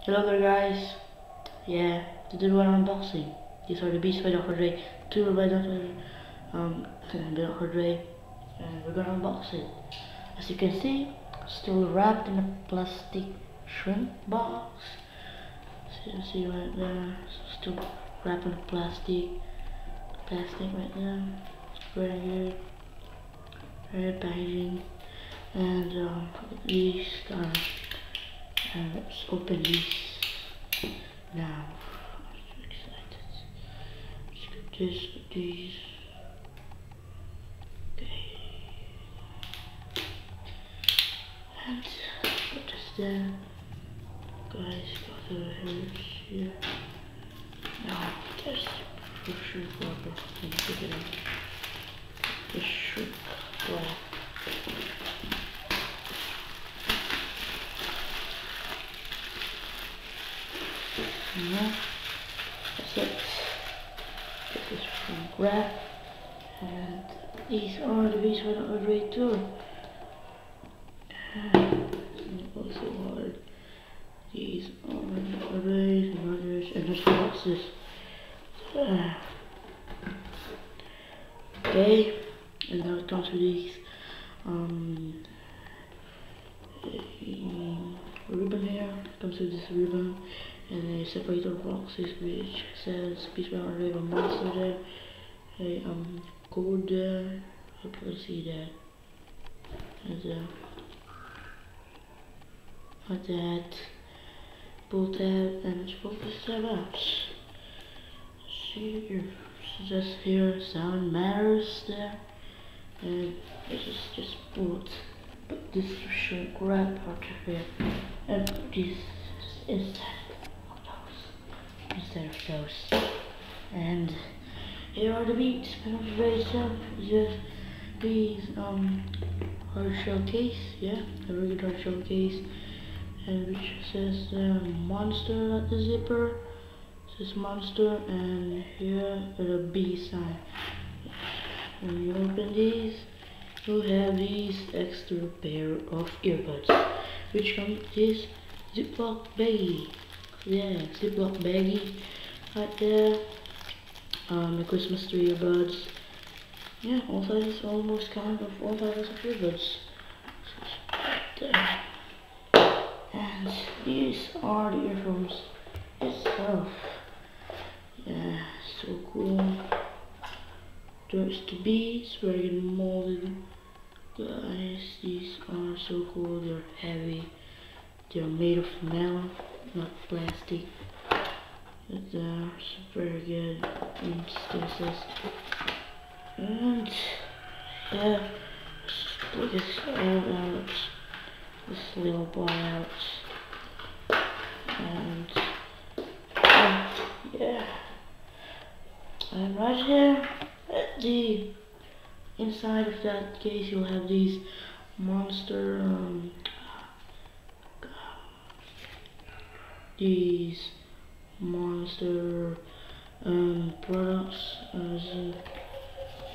Hello there guys, yeah, to do an unboxing. These are the Beats by Dr. Dre, 2 by Dr. Dre, and we're gonna unbox it. As you can see, still wrapped in a plastic shrimp box. See right there, still wrapped in plastic right there. Very good, very good packaging. And these let's open these now. I'm so excited. Let's get these. Okay. And put this there. Guys, got the hairs here. Now there's for sure rubber. Let me pick it up. The shrimp wrap. Yeah, that's it. This is from Grab, and these are the Beats by Dr. Dre tour. Also hard. These are the Dre's and others, and there's boxes. Okay, and now it comes with these ribbon here. It comes with this ribbon and a separator boxes which says Beats by Dr. Dre, a monster there, a code there. I can see that. And like that, pull tab, and it's focus tab out. See here, just here, sound matters there, and this is just put this shrimp wrap out here, and put this instead of those. And here are the Beats by Dr. Dre stuff. Just these hard shell case, yeah, a regular hard shell case, and which says monster at the zipper. It says monster, and here the B sign. When you open these, you have these extra pair of earbuds, which come with this Ziploc baggie. Yeah, Ziploc baggie right there. The Christmas tree earbuds. Yeah, all sizes, almost count of all sizes of earbuds. There. And these are the earphones itself. Yeah, so cool. There's the Beats, very molded. Guys, these are so cool. They're heavy. They're made of metal, not plastic. They're very good. And still says. And yeah, look at all out. This little boy out. And yeah. And right here at the inside of that case, you'll have these monster products as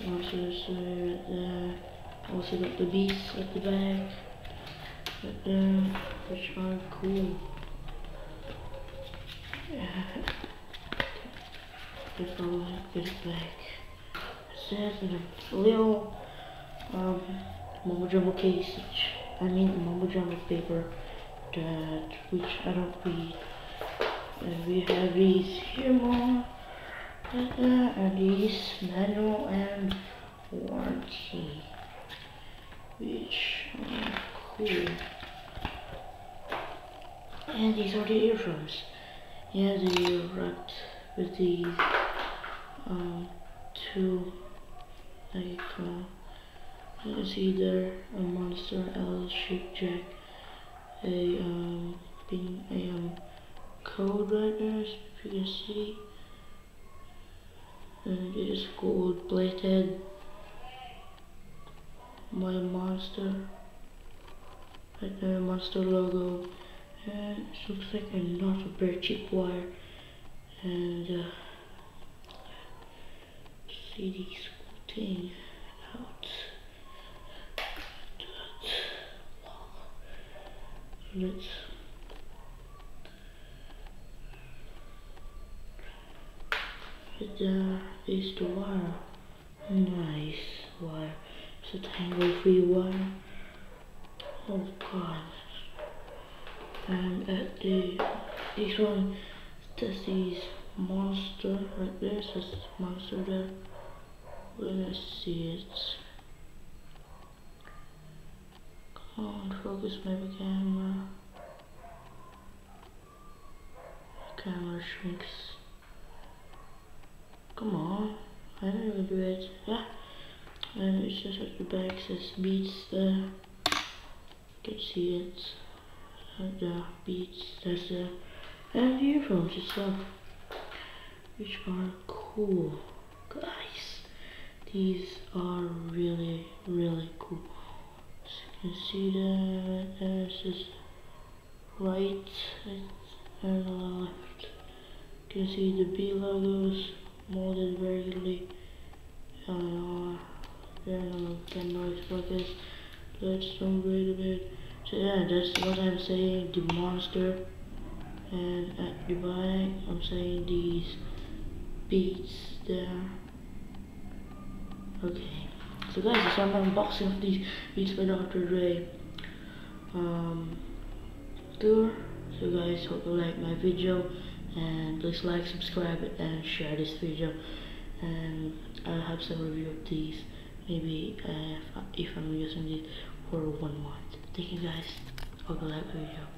monsters right there. Also got the Beats at the back right there, which are cool. If I get it back. It says in a little mumbo jumbo case, mumbo jumbo paper that which I don't read. And we have these here more right there, and these manual and warranty, which are cool. And these are the earphones. Yeah, they are wrapped with these two, like you can see there, a monster L-shaped jack, a code right there, if you can see, and it is gold plated by monster right there, monster logo, and it looks like a not a very cheap wire. And see these cool thing out. Let's Right there is the wire. Nice wire. It's a tangle-free wire. Oh god. And at this one, this is monster right there. So it's monster there. We're gonna see it. Come on, focus maybe camera. Camera shrinks. Come on, I know you can do it. Yeah. And it's just at the back says Beats there. You can see it. The Beats, that's there. And the earphones itself, which are cool. Guys, these are really, really cool. So you can see that there's this right and left. You can see the B logos molded vertically. There are 10 noise focus. Let's zoom wait a bit. So yeah, that's what I'm saying, the monster. And at the back, I'm saying these Beats there. Okay. So guys, it's an unboxing of these Beats by Dr. Dre tour. So guys, hope you like my video, and please like, subscribe, and share this video. And I'll have some review of these, maybe if I'm using it for 1 month. Thank you guys, hope you like the video.